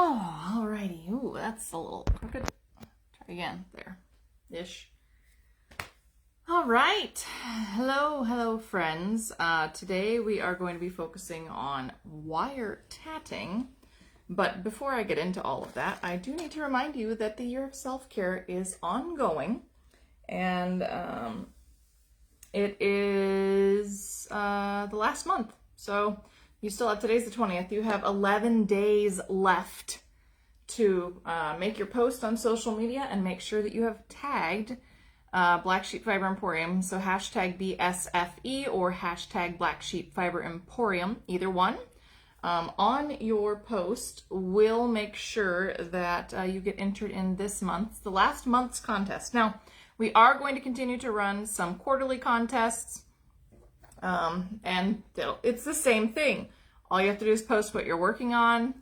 Oh, alrighty. Ooh, that's a little crooked. Try again. There. Ish. All right. Hello, friends. Today we are going to be focusing on wire tatting. But before I get into all of that, I do need to remind you that the year of self-care is ongoing. And it is the last month. So you still have, today's the 20th, you have 11 days left to make your post on social media and make sure that you have tagged Black Sheep Fiber Emporium. So hashtag BSFE or hashtag Black Sheep Fiber Emporium, either one. On your post will make sure that you get entered in this month's, the last month's contest. Now, we are going to continue to run some quarterly contests, and it's the same thing. All you have to do is post what you're working on,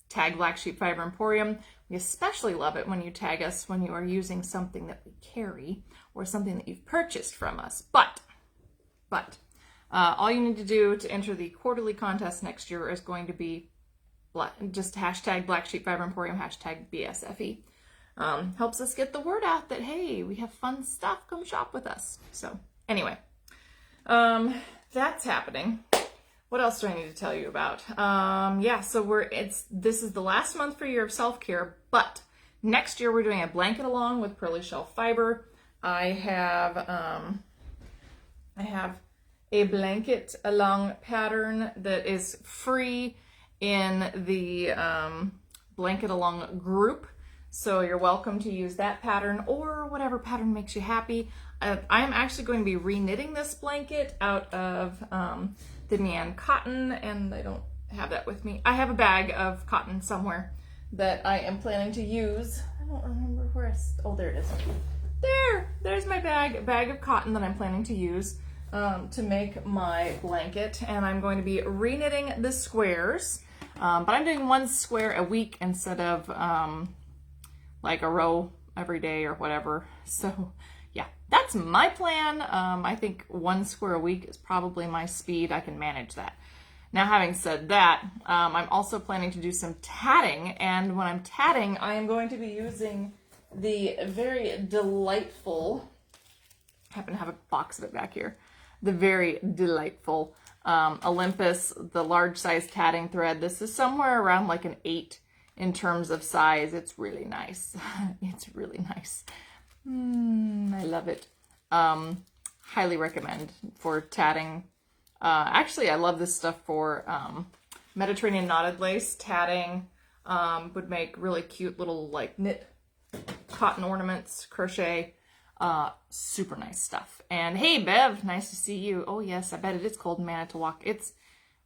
tag Black Sheep Fiber Emporium. We especially love it when you tag us when you are using something that we carry or something that you've purchased from us. But all you need to do to enter the quarterly contest next year is going to be just hashtag Black Sheep Fiber Emporium, hashtag BSFE. Helps us get the word out that, hey, we have fun stuff, come shop with us. So anyway, that's happening. What else do I need to tell you about? So this is the last month for Year of Self-Care, but next year we're doing a blanket along with Pearly Shell Fiber. I have a blanket along pattern that is free in the blanket along group. So you're welcome to use that pattern or whatever pattern makes you happy. I'm actually going to be re-knitting this blanket out of the Nean cotton, and I don't have that with me. I have a bag of cotton somewhere that I am planning to use. I don't remember where oh, there it is. There's my bag of cotton that I'm planning to use to make my blanket, and I'm going to be re-knitting the squares, but I'm doing one square a week instead of like a row every day or whatever. So yeah, that's my plan. I think one square a week is probably my speed. I can manage that. Now, having said that, I'm also planning to do some tatting, and when I'm tatting, I am going to be using the very delightful, I happen to have a box of it back here, the very delightful Olympus, the large size tatting thread. This is somewhere around like an 8 in terms of size. It's really nice. It's really nice. I love it. Highly recommend for tatting. Actually, I love this stuff for Mediterranean knotted lace tatting. Would make really cute little like knit cotton ornaments, crochet. Super nice stuff. And hey, Bev, nice to see you. Oh yes, I bet it is cold in Manitowoc. It's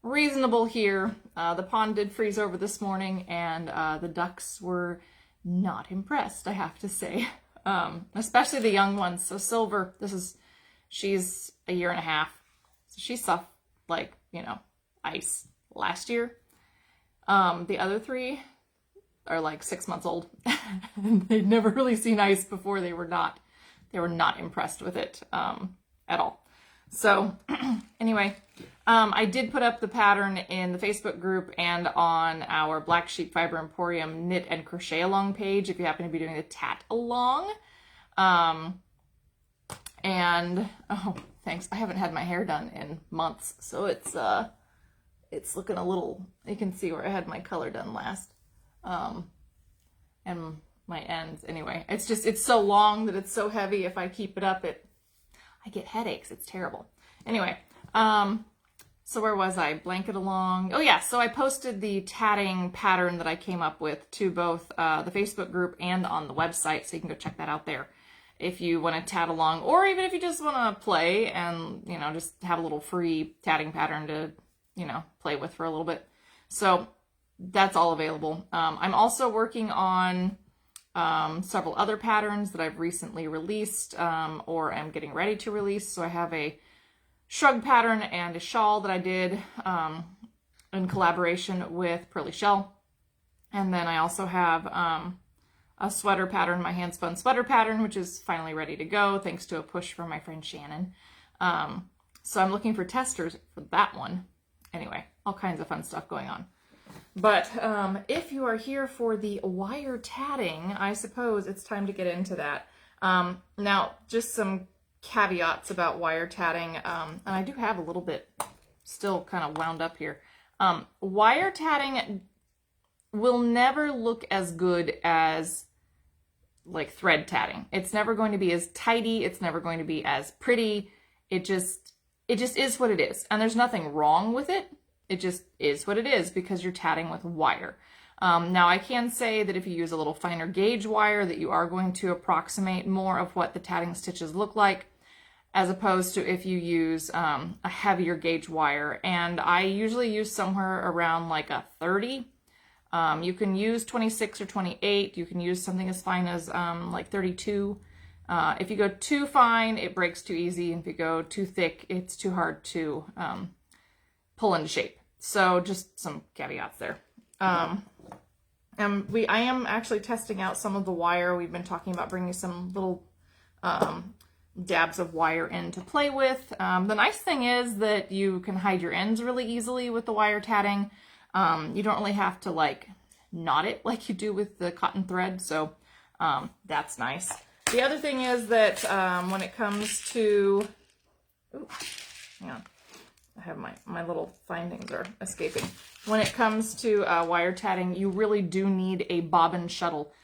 reasonable here. The pond did freeze over this morning, and the ducks were not impressed, I have to say. Especially the young ones. So Silver, she's a year and a half. So she saw like, ice last year. The other 3 are like 6 months old. And they'd never really seen ice before. They were not impressed with it at all. So anyway, I did put up the pattern in the Facebook group and on our Black Sheep Fiber Emporium knit and crochet along page if you happen to be doing the tat along. And oh, thanks. I haven't had my hair done in months, so it's looking a little, you can see where I had my color done last. And my ends anyway. It's so long that it's so heavy. If I keep it up, I get headaches. It's terrible. Anyway, so where was I? Blanket along. Oh yeah, so I posted the tatting pattern that I came up with to both the Facebook group and on the website, so you can go check that out there if you want to tat along, or even if you just want to play and, just have a little free tatting pattern to, play with for a little bit. So that's all available. I'm also working on several other patterns that I've recently released or am getting ready to release. So I have a shrug pattern and a shawl that I did in collaboration with Pearly Shell. And then I also have a sweater pattern, my hand spun sweater pattern, which is finally ready to go thanks to a push from my friend Shannon. So I'm looking for testers for that one. Anyway, all kinds of fun stuff going on. But if you are here for the wire tatting, I suppose it's time to get into that. Now, just some caveats about wire tatting, and I do have a little bit still kind of wound up here. Wire tatting will never look as good as like thread tatting. It's never going to be as tidy. It's never going to be as pretty. It just is what it is. And there's nothing wrong with it. It just is what it is because you're tatting with wire. Now I can say that if you use a little finer gauge wire that you are going to approximate more of what the tatting stitches look like as opposed to if you use a heavier gauge wire. And I usually use somewhere around like a 30. You can use 26 or 28. You can use something as fine as like 32. If you go too fine, it breaks too easy. And if you go too thick, it's too hard to pull into shape. So just some caveats there. I am actually testing out some of the wire. We've been talking about bringing some little dabs of wire in to play with. The nice thing is that you can hide your ends really easily with the wire tatting. You don't really have to like knot it like you do with the cotton thread. So that's nice. The other thing is that when it comes to, ooh, hang on. I have my little findings are escaping. When it comes to wire tatting, you really do need a bobbin shuttle.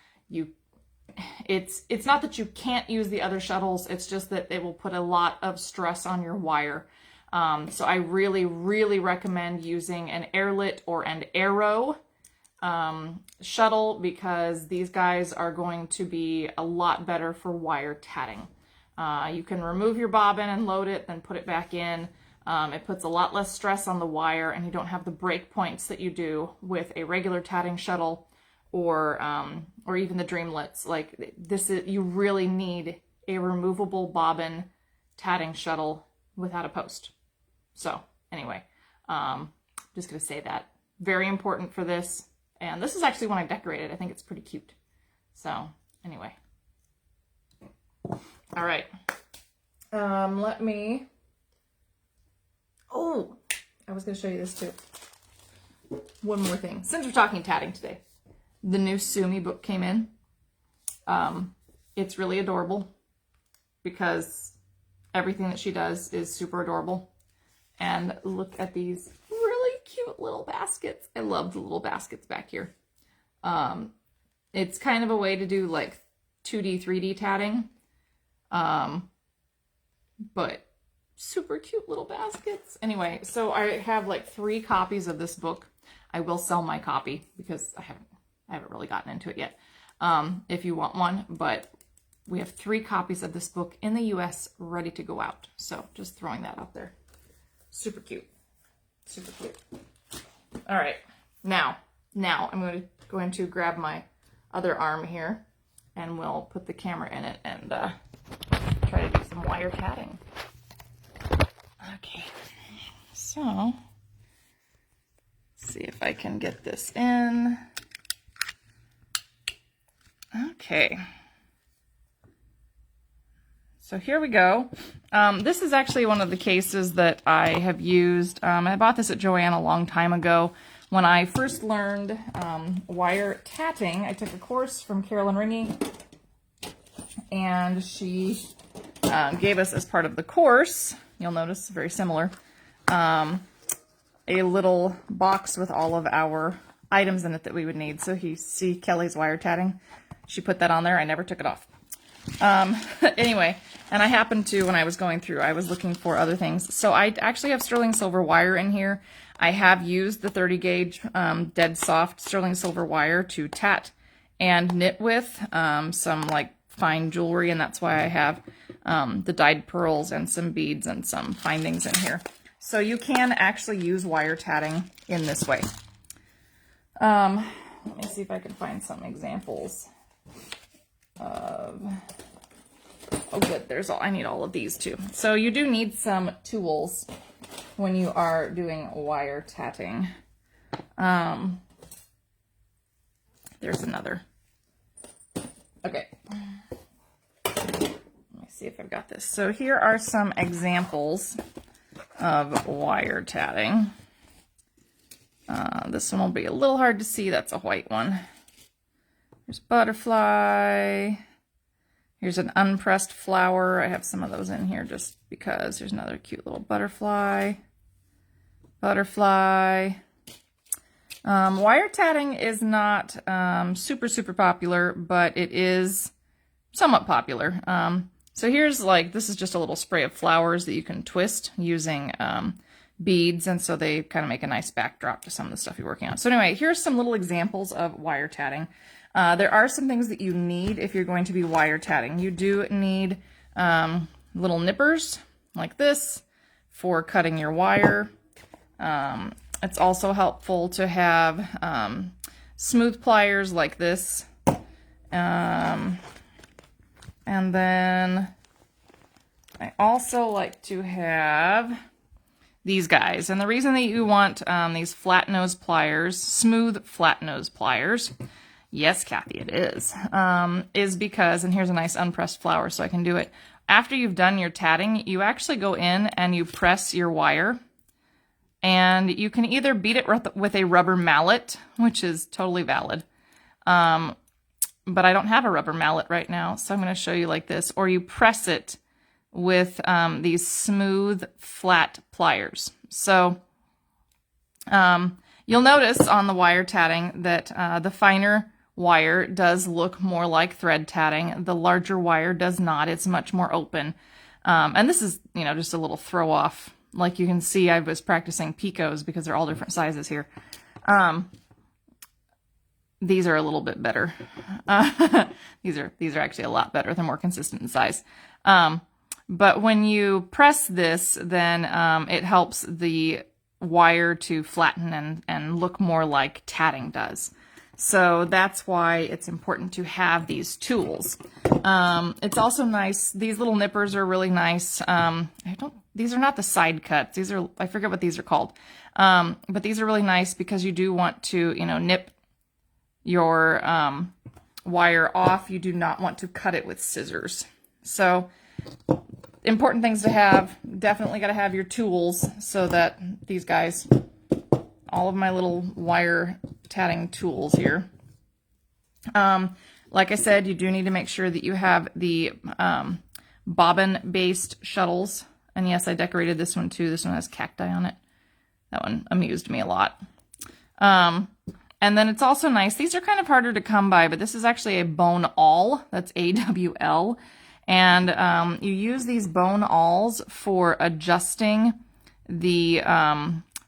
It's not that you can't use the other shuttles, it's just that it will put a lot of stress on your wire. So I really, really recommend using an Airlit or an Aero shuttle because these guys are going to be a lot better for wire tatting. You can remove your bobbin and load it, then put it back in. It puts a lot less stress on the wire and you don't have the break points that you do with a regular tatting shuttle or even the Dreamlets. Like this is, you really need a removable bobbin tatting shuttle without a post. So anyway, just gonna say that. Very important for this. And this is actually one I decorated. I think it's pretty cute. So anyway. All right. Let me, oh, I was gonna show you this too. One more thing. Since we're talking tatting today, the new Sumi book came in. It's really adorable because everything that she does is super adorable. And look at these really cute little baskets. I love the little baskets back here. It's kind of a way to do like 2D, 3D tatting. But super cute little baskets. Anyway, so I have like 3 copies of this book. I will sell my copy because I haven't really gotten into it yet. If you want one, but we have 3 copies of this book in the US ready to go out. So just throwing that out there. Super cute. Super cute. All right. Now I'm going to grab my other arm here and we'll put the camera in it and try to do some wire tatting. Okay. So let's see if I can get this in. Okay. So here we go. This is actually one of the cases that I have used. I bought this at Joann a long time ago. When I first learned wire tatting, I took a course from Carolyn Ringy, and she gave us as part of the course, you'll notice very similar, a little box with all of our items in it that we would need. So you see Kelly's wire tatting. She put that on there. I never took it off. Anyway, and I happened to, when I was going through, I was looking for other things. So I actually have sterling silver wire in here. I have used the 30 gauge dead soft sterling silver wire to tat and knit with some like fine jewelry, and that's why I have the dyed pearls and some beads and some findings in here. So you can actually use wire tatting in this way. Let me see if I can find some examples of, oh good, I need all of these too. So you do need some tools when you are doing wire tatting. There's another. Okay. Let me see if I've got this. So here are some examples of wire tatting. This one will be a little hard to see. That's a white one. There's butterfly. Here's an unpressed flower. I have some of those in here just because. There's another cute little butterfly. Butterfly. Wire tatting is not super popular, but it is somewhat popular. So here's this is just a little spray of flowers that you can twist using beads, and so they kind of make a nice backdrop to some of the stuff you're working on. So anyway, here's some little examples of wire tatting. There are some things that you need if you're going to be wire tatting. You do need little nippers like this for cutting your wire. It's also helpful to have smooth pliers like this. And then I also like to have these guys. And the reason that you want these flat nose pliers, smooth flat nose pliers, yes, Kathy, it is because, and here's a nice unpressed flower so I can do it. After you've done your tatting, you actually go in and you press your wire, and you can either beat it with a rubber mallet, which is totally valid. But I don't have a rubber mallet right now, so I'm going to show you like this, or you press it with these smooth flat pliers. So you'll notice on the wire tatting that the finer wire does look more like thread tatting. The larger wire does not. It's much more open. And this is, just a little throw off. Like you can see, I was practicing picots because they're all different sizes here. These are a little bit better. These are actually a lot better. They're more consistent in size. But when you press this, then it helps the wire to flatten and look more like tatting does. So that's why it's important to have these tools. It's also nice. These little nippers are really nice. These are not the side cuts. These are, I forget what these are called. But these are really nice because you do want to, nip your wire off. You do not want to cut it with scissors. So important things to have. Definitely got to have your tools so that these guys, all of my little wire tatting tools here. Like I said, you do need to make sure that you have the bobbin-based shuttles. And yes, I decorated this one too. This one has cacti on it. That one amused me a lot. And then it's also nice. These are kind of harder to come by, but this is actually a bone awl. That's AWL. And you use these bone awls for adjusting the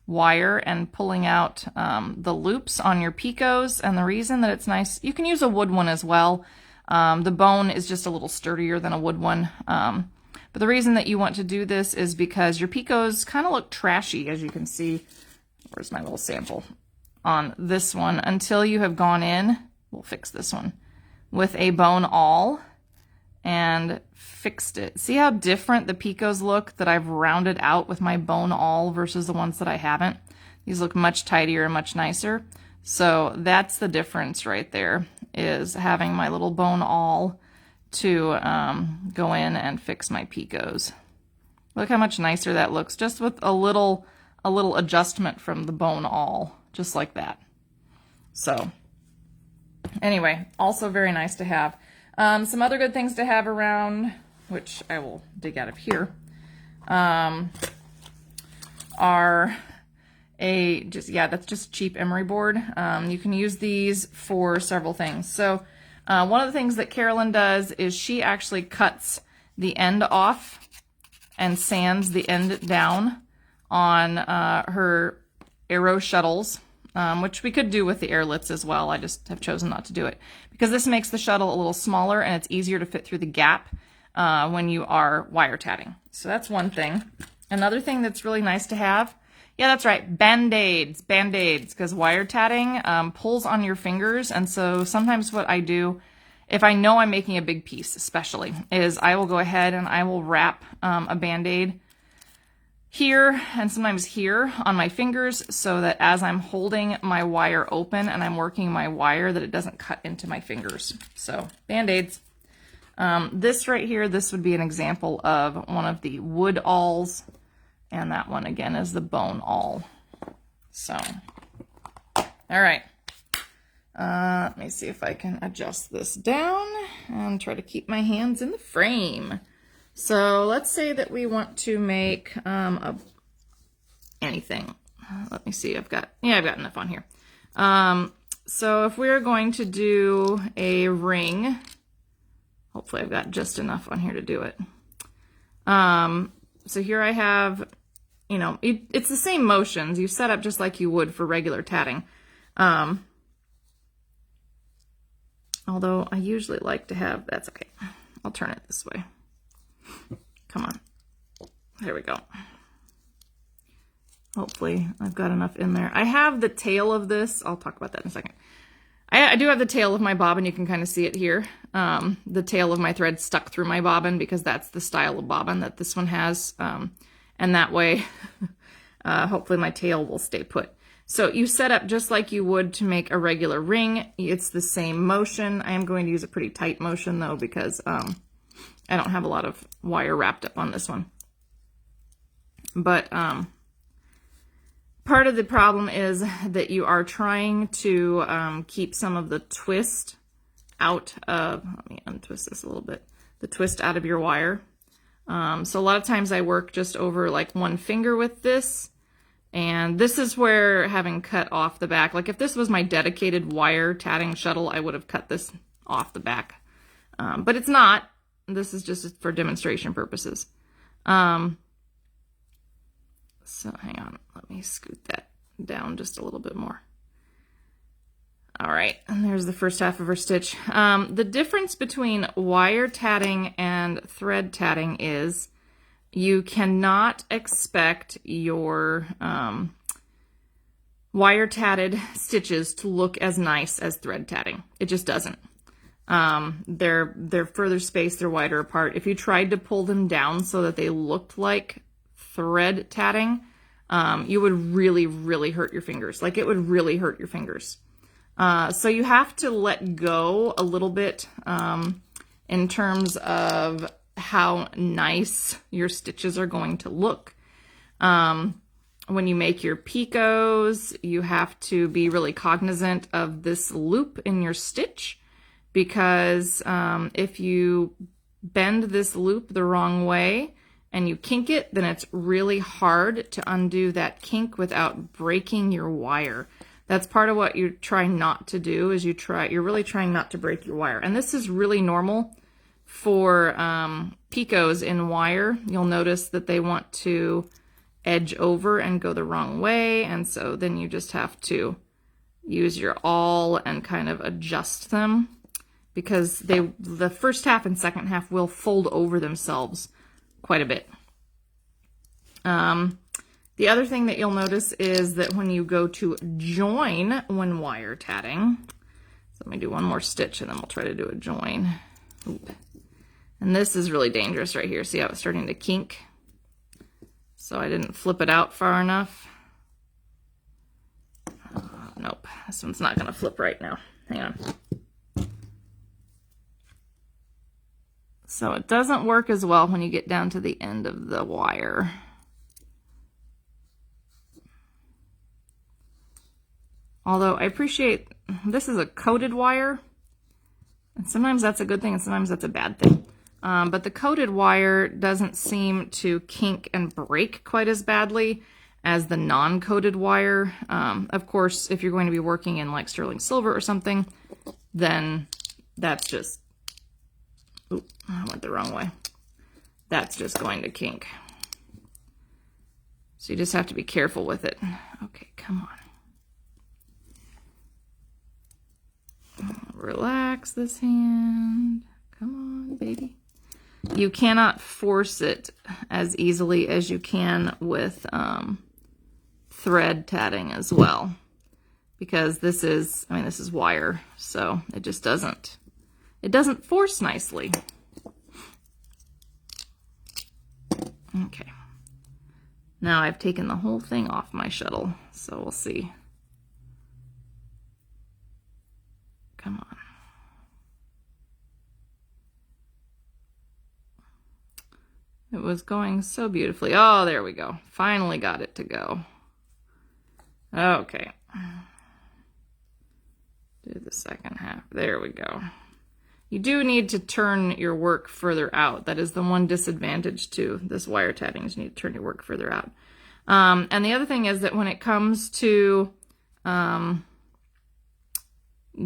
wire and pulling out the loops on your picots. And the reason that it's nice, you can use a wood one as well. The bone is just a little sturdier than a wood one. But the reason that you want to do this is because your picots kind of look trashy, as you can see. Where's my little sample? On this one, until you have gone in, we'll fix this one, with a bone awl and fixed it. See how different the picots look that I've rounded out with my bone awl versus the ones that I haven't? These look much tidier and much nicer. So that's the difference right there, is having my little bone awl to go in and fix my picots. Look how much nicer that looks, just with a little adjustment from the bone awl, just like that. So anyway, also very nice to have. Some other good things to have around, which I will dig out of here, are that's just cheap emery board. You can use these for several things. So one of the things that Carolyn does is she actually cuts the end off and sands the end down on her Aero shuttles, which we could do with the Airlits as well. I just have chosen not to do it because this makes the shuttle a little smaller and it's easier to fit through the gap when you are wire tatting. So that's one thing. Another thing that's really nice to have, yeah, that's right, Band-Aids, because wire tatting pulls on your fingers. And so sometimes what I do, if I know I'm making a big piece especially, is I will go ahead and I will wrap a Band-Aid here and sometimes here on my fingers so that as I'm holding my wire open and I'm working my wire, that it doesn't cut into my fingers. So Band-Aids. This right here, this would be an example of one of the wood awls, and that one again is the bone awl. So All right. Let me see if I can adjust this down and try to keep my hands in the frame. So let's say that we want to make anything. Let me see. I've got enough on here. So if we're going to do a ring, hopefully I've got just enough on here to do it. So here I have, you know, it's the same motions. You set up just like you would for regular tatting. Although I usually like to have, that's okay. I'll turn it this way. Come on. There we go. Hopefully I've got enough in there. I have the tail of this. I'll talk about that in a second. I do have the tail of my bobbin. You can kind of see it here. The tail of my thread stuck through my bobbin because that's the style of bobbin that this one has. And that way, hopefully my tail will stay put. So you set up just like you would to make a regular ring. It's the same motion. I am going to use a pretty tight motion though because I don't have a lot of wire wrapped up on this one. But part of the problem is that you are trying to keep some of the twist out of, let me untwist this a little bit, the twist out of your wire. So a lot of times I work just over like one finger with this. And this is where having cut off the back, like if this was my dedicated wire tatting shuttle, I would have cut this off the back. But it's not. This is just for demonstration purposes. So hang on, let me scoot that down just a little bit more. All right, and there's the first half of our stitch. The difference between wire tatting and thread tatting is you cannot expect your wire tatted stitches to look as nice as thread tatting. It just doesn't. They're further spaced, they're wider apart. If you tried to pull them down so that they looked like thread tatting, you would really, really hurt your fingers. Like it would really hurt your fingers. So you have to let go a little bit in terms of how nice your stitches are going to look. When you make your picots, you have to be really cognizant of this loop in your stitch because if you bend this loop the wrong way and you kink it, then it's really hard to undo that kink without breaking your wire. That's part of what you try not to do is you're really trying not to break your wire. And this is really normal for picots in wire. You'll notice that they want to edge over and go the wrong way, and so then you just have to use your awl and kind of adjust them because the first half and second half will fold over themselves quite a bit. The other thing that you'll notice is that when you go to join when wire tatting, so let me do one more stitch and then we'll try to do a join. Oop. And this is really dangerous right here. See how it's starting to kink? So I didn't flip it out far enough. Nope, this one's not going to flip right now. Hang on. So it doesn't work as well when you get down to the end of the wire. Although I appreciate, this is a coated wire, and sometimes that's a good thing and sometimes that's a bad thing. But the coated wire doesn't seem to kink and break quite as badly as the non-coated wire. Of course, if you're going to be working in like sterling silver or something, then that's just, oop, I went the wrong way. That's just going to kink. So you just have to be careful with it. Okay, come on. Relax this hand. Come on, baby. You cannot force it as easily as you can with thread tatting as well, because this is wire, so it just doesn't force nicely. Okay. Now I've taken the whole thing off my shuttle, so we'll see. Come on. It was going so beautifully. Oh, there we go. Finally got it to go. Okay. second half. There we go. You do need to turn your work further out. That is the one disadvantage to this wire tatting, is you need to turn your work further out. And the other thing is that when it comes to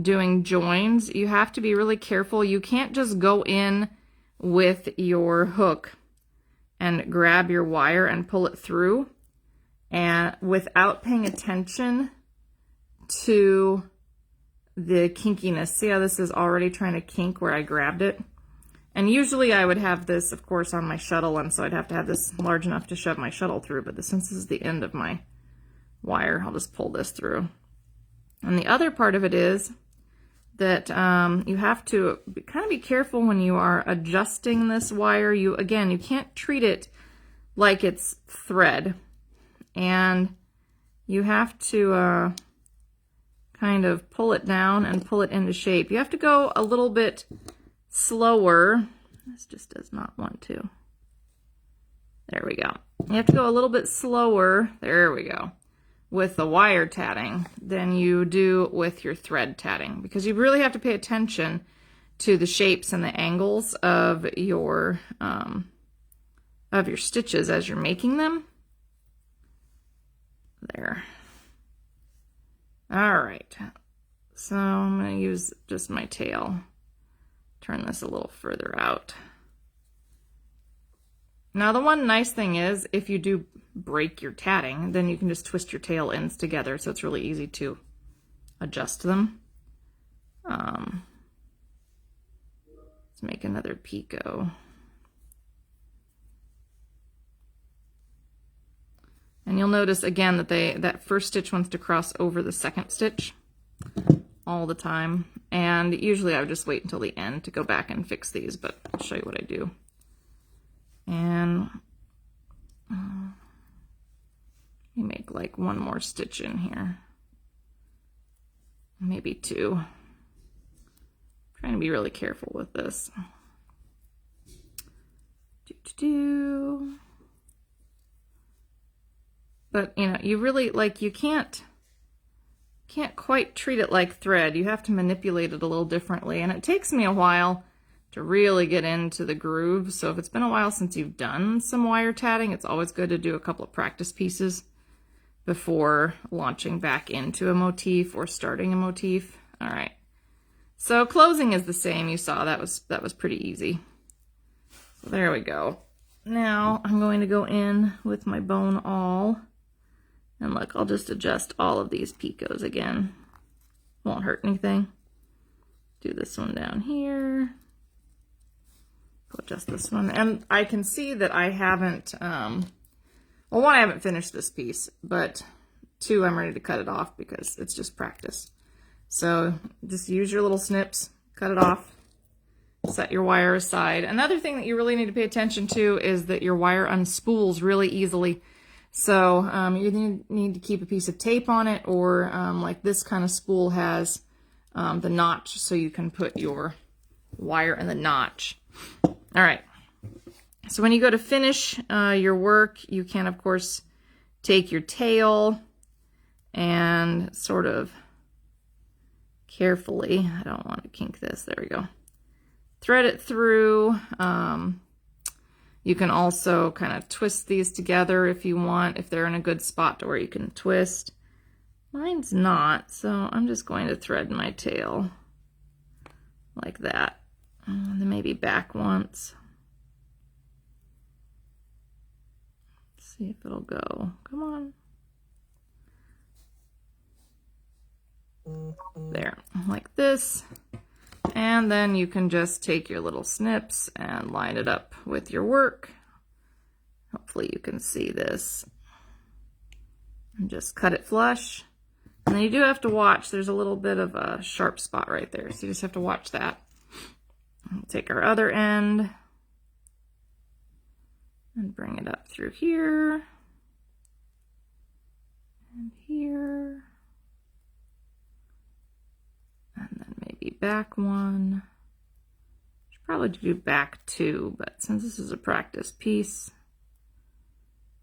doing joins, you have to be really careful. You can't just go in with your hook and grab your wire and pull it through and without paying attention to the kinkiness. See how this is already trying to kink where I grabbed it? And usually I would have this, of course, on my shuttle, and so I'd have to have this large enough to shove my shuttle through, but since this is the end of my wire, I'll just pull this through. And the other part of it is that you have to kind of be careful when you are adjusting this wire. Again, you can't treat it like it's thread, and you have to kind of pull it down and pull it into shape. You have to go a little bit slower. This just does not want to. There we go. You have to go a little bit slower. There we go. With the wire tatting than you do with your thread tatting, because you really have to pay attention to the shapes and the angles of your stitches as you're making them. There. All right. So I'm going to use just my tail. Turn this a little further out. Now the one nice thing is, if you do break your tatting, then you can just twist your tail ends together, so it's really easy to adjust them. Let's make another picot. And you'll notice again that that first stitch wants to cross over the second stitch all the time. And usually I would just wait until the end to go back and fix these, but I'll show you what I do. And you make like one more stitch in here, maybe two. I'm trying to be really careful with this. But you really, like, you can't quite treat it like thread. You have to manipulate it a little differently, and it takes me a while to really get into the groove. So if it's been a while since you've done some wire tatting, it's always good to do a couple of practice pieces before launching back into a motif or starting a motif. All right. So closing is the same. You saw that was pretty easy. So there we go. Now I'm going to go in with my bone awl, and look, I'll just adjust all of these picots again. Won't hurt anything. Do this one down here. Adjust this one, and I can see that I haven't, well, one, I haven't finished this piece, but two, I'm ready to cut it off because it's just practice. So just use your little snips, cut it off, set your wire aside. Another thing that you really need to pay attention to is that your wire unspools really easily. So you need to keep a piece of tape on it, or like this kind of spool has the notch, so you can put your wire in the notch. All right, so when you go to finish your work, you can, of course, take your tail and sort of carefully, I don't want to kink this, there we go, thread it through. You can also kind of twist these together if you want, if they're in a good spot to where you can twist. Mine's not, so I'm just going to thread my tail like that. And then maybe back once. Let's see if it'll go. Come on. There, like this. And then you can just take your little snips and line it up with your work. Hopefully you can see this. And just cut it flush. And then you do have to watch, there's a little bit of a sharp spot right there, so you just have to watch that. We'll take our other end and bring it up through here and here, and then maybe back one. Should probably do back two, but since this is a practice piece,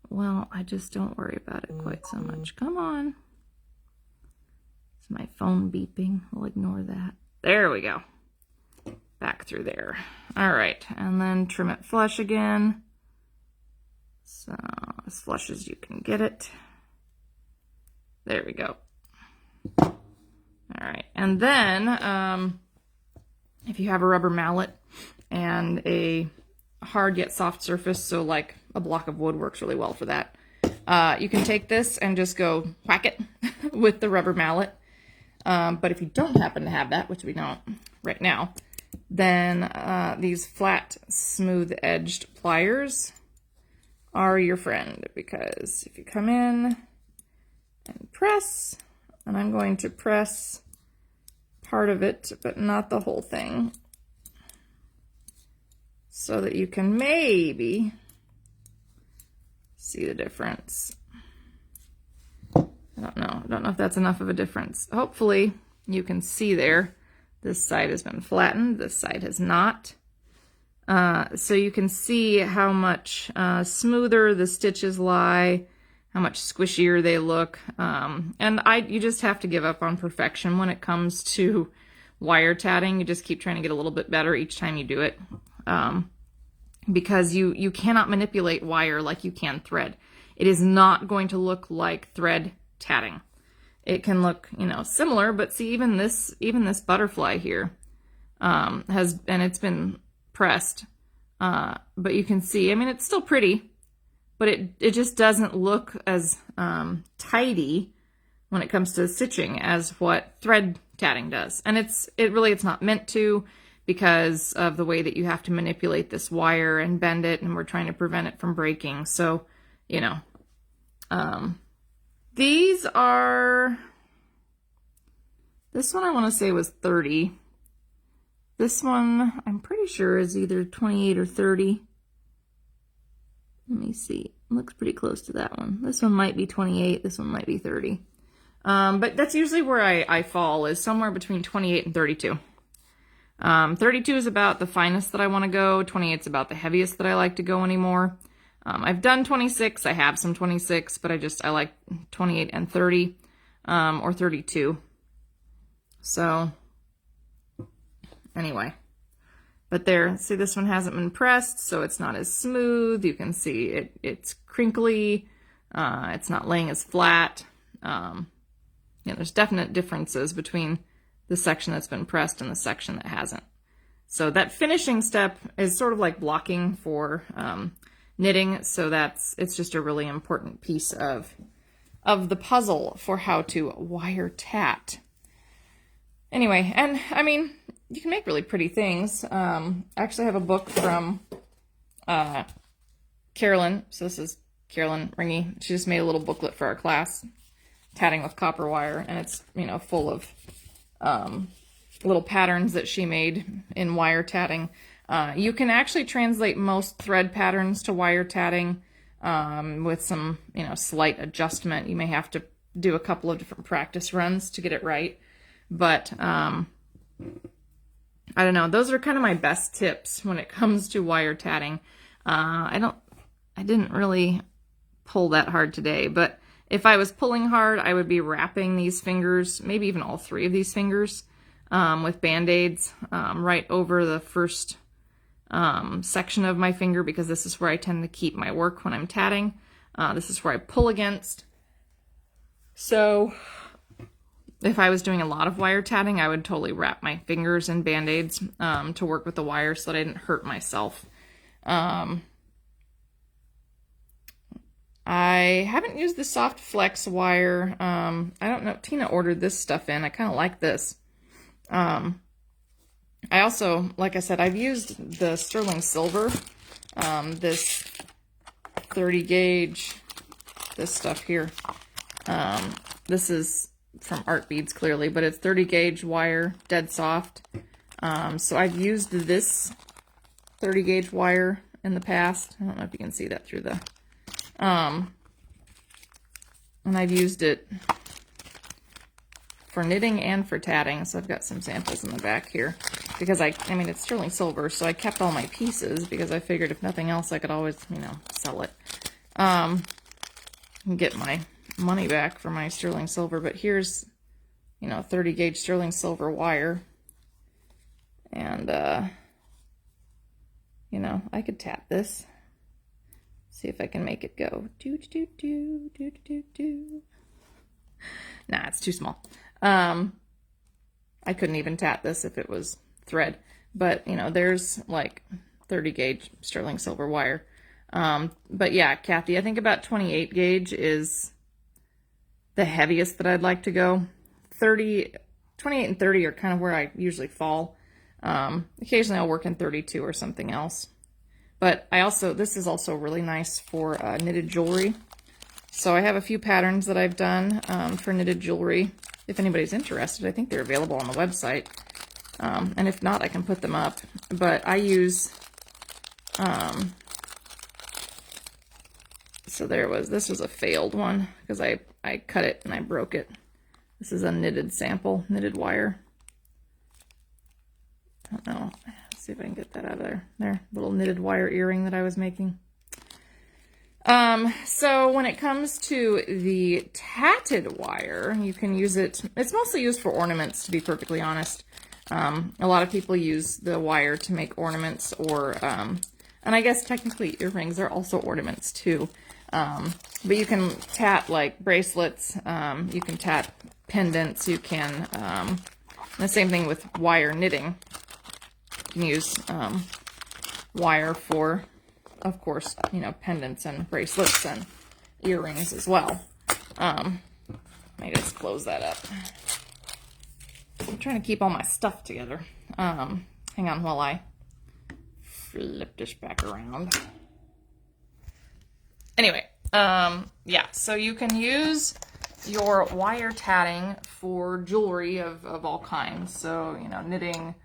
well, I just don't worry about it quite so much. Come on. Is my phone beeping? We'll ignore that. There we go. Back through there. All right, and then trim it flush again. So as flush as you can get it. There we go. All right, and then if you have a rubber mallet and a hard yet soft surface, so like a block of wood works really well for that. You can take this and just go whack it with the rubber mallet. But if you don't happen to have that, which we don't right now, then these flat, smooth-edged pliers are your friend, because if you come in and press, and I'm going to press part of it, but not the whole thing, so that you can maybe see the difference. I don't know if that's enough of a difference. Hopefully you can see there. This side has been flattened, this side has not. So you can see how much smoother the stitches lie, how much squishier they look. And you just have to give up on perfection when it comes to wire tatting. You just keep trying to get a little bit better each time you do it. Because you cannot manipulate wire like you can thread. It is not going to look like thread tatting. It can look, similar, but see, even this butterfly here it's been pressed, but you can see, it's still pretty, but it just doesn't look as tidy when it comes to stitching as what thread tatting does. And it's not meant to, because of the way that you have to manipulate this wire and bend it, and we're trying to prevent it from breaking. So, these are, this one I want to say was 30. This one I'm pretty sure is either 28 or 30. Let me see. It looks pretty close to that one. This one might be 28. This one might be 30. But that's usually where I fall, is somewhere between 28 and 32. 32 is about the finest that I want to go. 28 is about the heaviest that I like to go anymore. I've done 26. I have some 26, but I like 28 and 30, or 32. So anyway, but there, see, this one hasn't been pressed, so it's not as smooth. You can see it's crinkly. It's not laying as flat. There's definite differences between the section that's been pressed and the section that hasn't. So that finishing step is sort of like blocking for knitting, so it's just a really important piece of the puzzle for how to wire tat. Anyway, and you can make really pretty things. I actually have a book from Carolyn. So this is Carolyn Ringy. She just made a little booklet for our class, Tatting with Copper Wire, and it's full of little patterns that she made in wire tatting. You can actually translate most thread patterns to wire tatting with some, slight adjustment. You may have to do a couple of different practice runs to get it right. But I don't know. Those are kind of my best tips when it comes to wire tatting. I didn't really pull that hard today, but if I was pulling hard, I would be wrapping these fingers, maybe even all three of these fingers, with Band-Aids right over the first section of my finger, because this is where I tend to keep my work when I'm tatting. This is where I pull against. So if I was doing a lot of wire tatting, I would totally wrap my fingers in Band-Aids to work with the wire so that I didn't hurt myself. I haven't used the soft flex wire. I don't know. Tina ordered this stuff in. I kind of like this. I also, like I said, I've used the sterling silver, this 30 gauge, this stuff here. This is from Art Beads, clearly, but it's 30 gauge wire, dead soft. So I've used this 30 gauge wire in the past. I don't know if you can see that through the, and I've used it for knitting and for tatting. So I've got some samples in the back here, because I mean, it's sterling silver, so I kept all my pieces because I figured if nothing else, I could always, sell it, and get my money back for my sterling silver. But here's, you know, 30 gauge sterling silver wire. And, you know, I could tap this. See if I can make it go. Do, do, do, do, do, do. Nah, it's too small. I couldn't even tap this if it was thread. But, you know, there's like 30 gauge sterling silver wire. But yeah, Kathy, I think about 28 gauge is the heaviest that I'd like to go. 28 and 30 are kind of where I usually fall. Occasionally I'll work in 32 or something else. But this is also really nice for knitted jewelry. So I have a few patterns that I've done for knitted jewelry. If anybody's interested, I think they're available on the website. And if not, I can put them up. But I use, so this was a failed one because I cut it and I broke it. This is a knitted sample, knitted wire. I don't know. Let's see if I can get that out of there. There, little knitted wire earring that I was making. So when it comes to the tatted wire, you can use it. It's mostly used for ornaments, to be perfectly honest. A lot of people use the wire to make ornaments or, and I guess technically earrings are also ornaments too. But you can tat like bracelets, you can tat pendants, you can, the same thing with wire knitting. You can use, wire for, of course, you know, pendants and bracelets and earrings as well. Let me just close that up. I'm trying to keep all my stuff together. Hang on while I flip this back around. Anyway, yeah, so you can use your wire tatting for jewelry of all kinds. So, you know, knitting,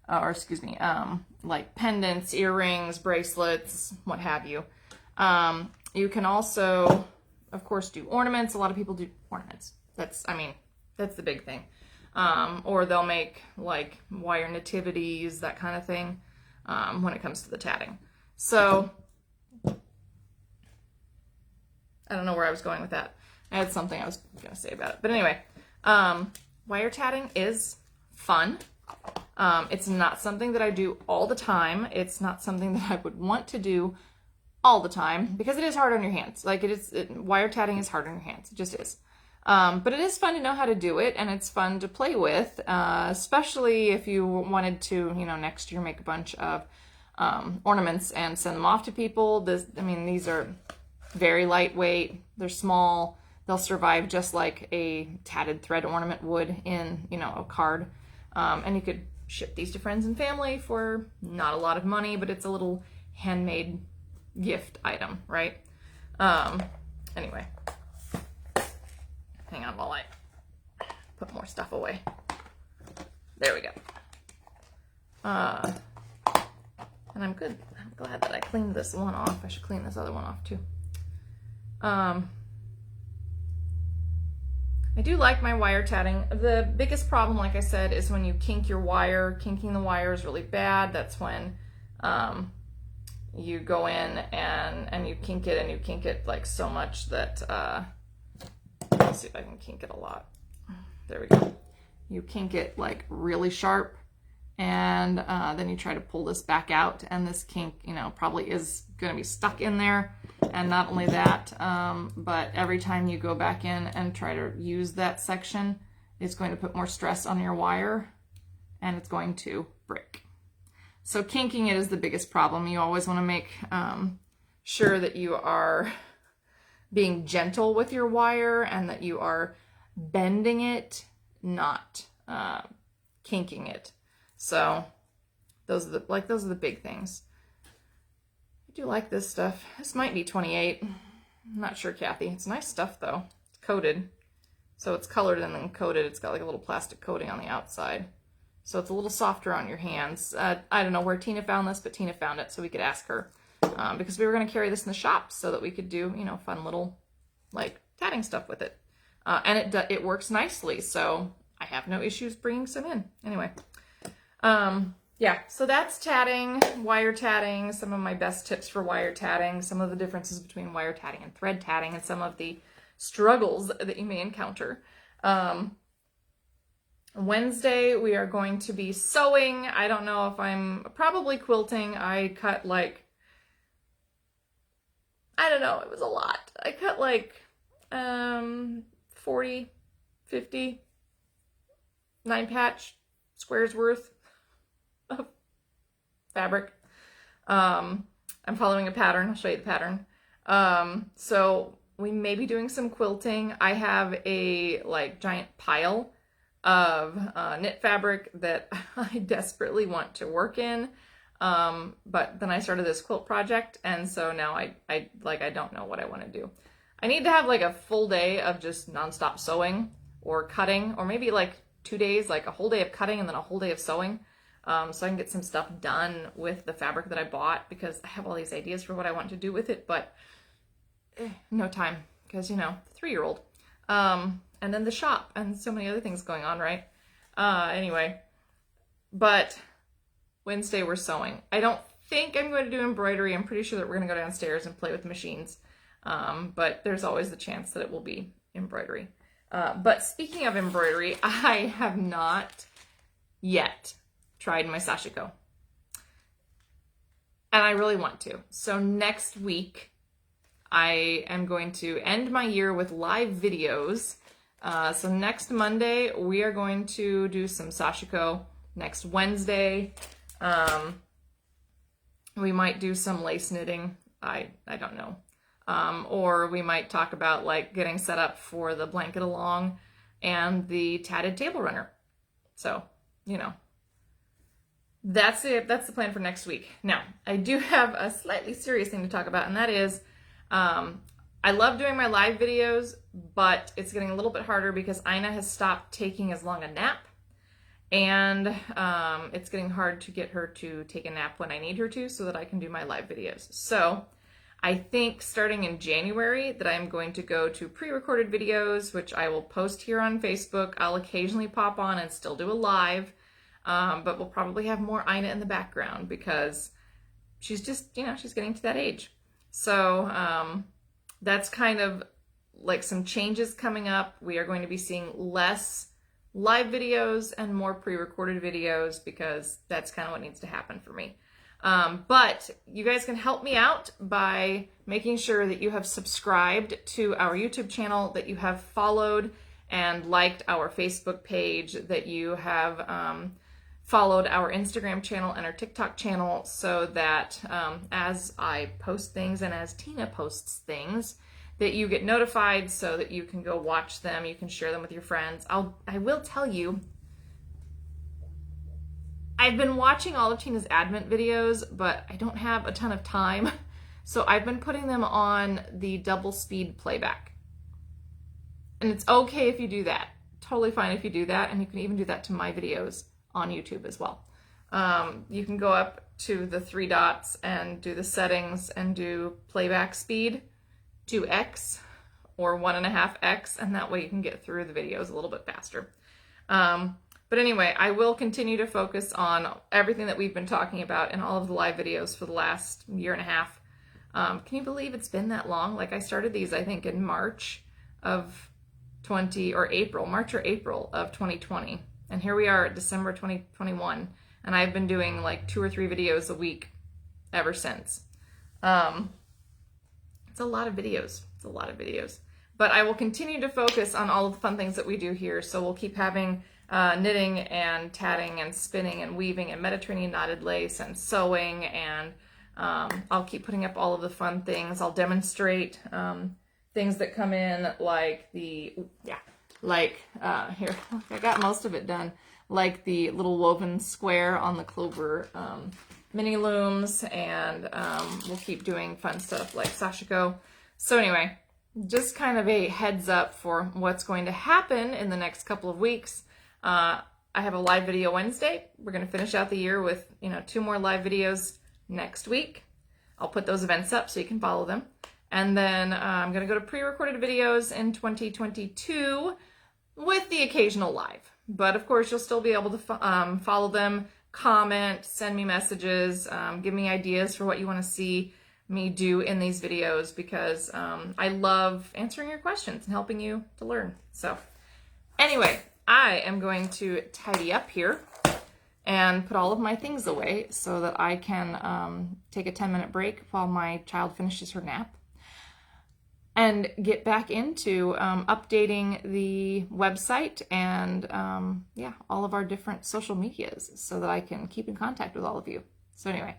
or excuse me, like pendants, earrings, bracelets, what have you. You can also, of course, do ornaments. A lot of people do ornaments. That's the big thing. Or they'll make like wire nativities, that kind of thing, when it comes to the tatting. So, I don't know where I was going with that. I had something I was going to say about it. But anyway, wire tatting is fun. It's not something that I do all the time. It's not something that I would want to do all the time because it is hard on your hands. Like wire tatting is hard on your hands. It just is. But it is fun to know how to do it, and it's fun to play with, especially if you wanted to, you know, next year make a bunch of ornaments and send them off to people. These are very lightweight. They're small. They'll survive just like a tatted thread ornament would in, you know, a card. And you could ship these to friends and family for not a lot of money, but it's a little handmade gift item, right? Anyway. Hang on while I put more stuff away. There we go. And I'm good. I'm glad that I cleaned this one off. I should clean this other one off too. I do like my wire tatting. The biggest problem, like I said, is when you kink your wire. Kinking the wire is really bad. That's when you go in and you kink it like so much that let's see if I can kink it a lot. There we go. You kink it like really sharp, and then you try to pull this back out, and this kink, you know, probably is going to be stuck in there. And not only that, but every time you go back in and try to use that section, it's going to put more stress on your wire, and it's going to break. So kinking it is the biggest problem. You always want to make sure that you are being gentle with your wire and that you are bending it, not kinking it. So those are the big things. I do like this stuff. This might be 28. I'm not sure, Kathy. It's nice stuff though. It's coated. So it's colored and then coated. It's got like a little plastic coating on the outside. So it's a little softer on your hands. I don't know where Tina found this, but Tina found it, so we could ask her. Because we were going to carry this in the shop so that we could do, you know, fun little like tatting stuff with it. And it works nicely, so I have no issues bringing some in. Anyway, yeah, so that's tatting, wire tatting, some of my best tips for wire tatting, some of the differences between wire tatting and thread tatting, and some of the struggles that you may encounter. Wednesday, we are going to be sewing. I don't know if probably quilting. I cut like, I don't know, it was a lot. I cut like 40, 50, 9-patch squares worth of fabric. I'm following a pattern. I'll show you the pattern. So we may be doing some quilting. I have a like giant pile of knit fabric that I desperately want to work in. But then I started this quilt project, and so now I don't know what I want to do. I need to have like a full day of just nonstop sewing or cutting, or maybe like 2 days, like a whole day of cutting and then a whole day of sewing. So I can get some stuff done with the fabric that I bought, because I have all these ideas for what I want to do with it, but no time, because, 3-year-old. And then the shop and so many other things going on, right? Anyway, but Wednesday we're sewing. I don't think I'm going to do embroidery. I'm pretty sure that we're going to go downstairs and play with the machines. But there's always the chance that it will be embroidery. But speaking of embroidery, I have not yet tried my sashiko. And I really want to. So next week, I am going to end my year with live videos. So next Monday, we are going to do some sashiko. Next Wednesday, we might do some lace knitting. I don't know. Or we might talk about like getting set up for the blanket along and the tatted table runner. So, that's it. That's the plan for next week. Now, I do have a slightly serious thing to talk about, and that is, I love doing my live videos, but it's getting a little bit harder because Ina has stopped taking as long a nap, and it's getting hard to get her to take a nap when I need her to so that I can do my live videos. So I think starting in January that I'm going to go to pre-recorded videos, which I will post here on Facebook. I'll occasionally pop on and still do a live, but we'll probably have more Ina in the background because she's just, she's getting to that age. So that's kind of like some changes coming up. We are going to be seeing less live videos and more pre-recorded videos because that's kind of what needs to happen for me. But you guys can help me out by making sure that you have subscribed to our YouTube channel, that you have followed and liked our Facebook page, that you have followed our Instagram channel and our TikTok channel, so that as I post things and as Tina posts things, that you get notified so that you can go watch them, you can share them with your friends. I will tell you, I've been watching all of Tina's Advent videos, but I don't have a ton of time. So I've been putting them on the double speed playback. And it's okay if you do that. Totally fine if you do that. And you can even do that to my videos on YouTube as well. You can go up to the 3 dots and do the settings and do playback speed 2x or 1.5x, and that way you can get through the videos a little bit faster. But anyway, I will continue to focus on everything that we've been talking about in all of the live videos for the last year and a half. Can you believe it's been that long? Like, I started these, I think, in March or April of 2020. And here we are at December 2021. And I've been doing like 2 or 3 videos a week ever since. It's a lot of videos. It's a lot of videos. But I will continue to focus on all of the fun things that we do here. So we'll keep having knitting and tatting and spinning and weaving and Mediterranean knotted lace and sewing, and I'll keep putting up all of the fun things. I'll demonstrate things that come in, like here, I got most of it done, like the little woven square on the Clover mini looms, and we'll keep doing fun stuff like sashiko. So anyway, just kind of a heads up for what's going to happen in the next couple of weeks. I have a live video Wednesday. We're going to finish out the year with, 2 more live videos next week. I'll put those events up so you can follow them. And then I'm going to go to pre-recorded videos in 2022 with the occasional live. But of course, you'll still be able to follow them, comment, send me messages, give me ideas for what you want to see me do in these videos, because I love answering your questions and helping you to learn. So anyway, I am going to tidy up here and put all of my things away so that I can take a 10-minute break while my child finishes her nap and get back into updating the website and yeah, all of our different social medias so that I can keep in contact with all of you. So anyway,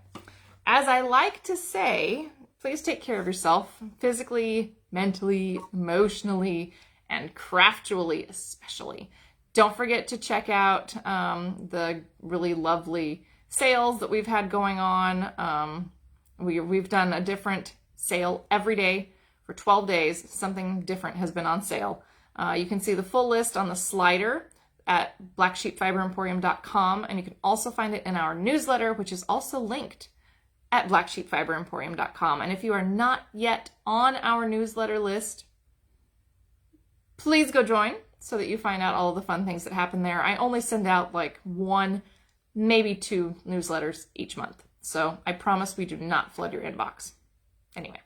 as I like to say, please take care of yourself physically, mentally, emotionally, and craftually especially. Don't forget to check out the really lovely sales that we've had going on. We've done a different sale every day for 12 days. Something different has been on sale. You can see the full list on the slider at blacksheepfiberemporium.com, and you can also find it in our newsletter, which is also linked at blacksheepfiberemporium.com. And if you are not yet on our newsletter list, please go join so that you find out all of the fun things that happen there. I only send out like 1, maybe 2 newsletters each month. So I promise we do not flood your inbox. Anyway.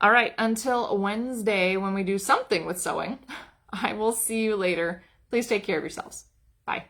All right, until Wednesday when we do something with sewing, I will see you later. Please take care of yourselves. Bye.